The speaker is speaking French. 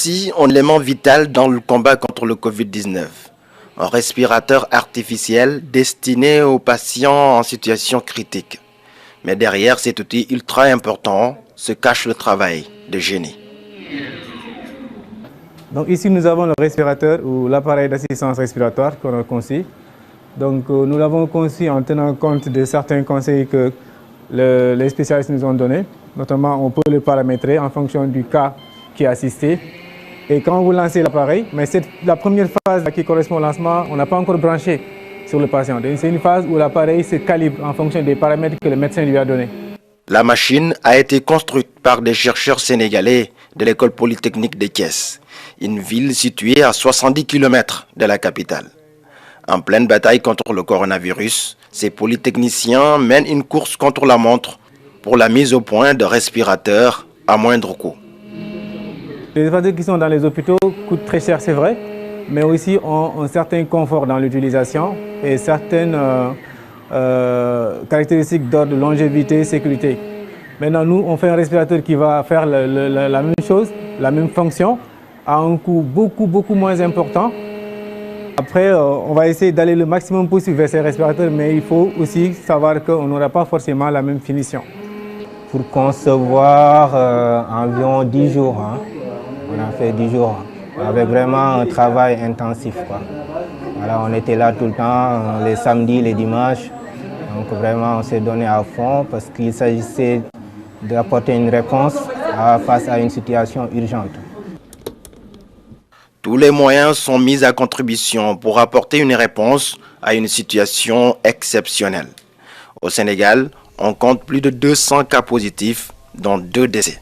Voici un élément vital dans le combat contre le Covid-19. Un respirateur artificiel destiné aux patients en situation critique. Mais derrière cet outil ultra important se cache le travail de génie. Donc ici nous avons le respirateur ou l'appareil d'assistance respiratoire qu'on a conçu. Donc nous l'avons conçu en tenant compte de certains conseils que les spécialistes nous ont donnés. Notamment, on peut le paramétrer en fonction du cas qui est assisté. Et quand vous lancez l'appareil, mais c'est la première phase qui correspond au lancement, on n'a pas encore branché sur le patient. C'est une phase où l'appareil se calibre en fonction des paramètres que le médecin lui a donnés. La machine a été construite par des chercheurs sénégalais de l'école polytechnique de Thiès, une ville située à 70 km de la capitale. En pleine bataille contre le coronavirus, ces polytechniciens mènent une course contre la montre pour la mise au point de respirateurs à moindre coût. Les respirateurs qui sont dans les hôpitaux coûtent très cher, c'est vrai, mais aussi ont un certain confort dans l'utilisation et certaines caractéristiques d'ordre de longévité et sécurité. Maintenant, nous, on fait un respirateur qui va faire la même chose, la même fonction, à un coût beaucoup moins important. Après, on va essayer d'aller le maximum possible vers ces respirateurs, mais il faut aussi savoir qu'on n'aura pas forcément la même finition. Pour concevoir environ 10 jours, on a fait 10 jours, avec vraiment un travail intensif, quoi. Voilà, on était là tout le temps, les samedis, les dimanches. Donc vraiment, on s'est donné à fond parce qu'il s'agissait d'apporter une réponse face à une situation urgente. Tous les moyens sont mis à contribution pour apporter une réponse à une situation exceptionnelle. Au Sénégal, on compte plus de 200 cas positifs, dont 2 décès.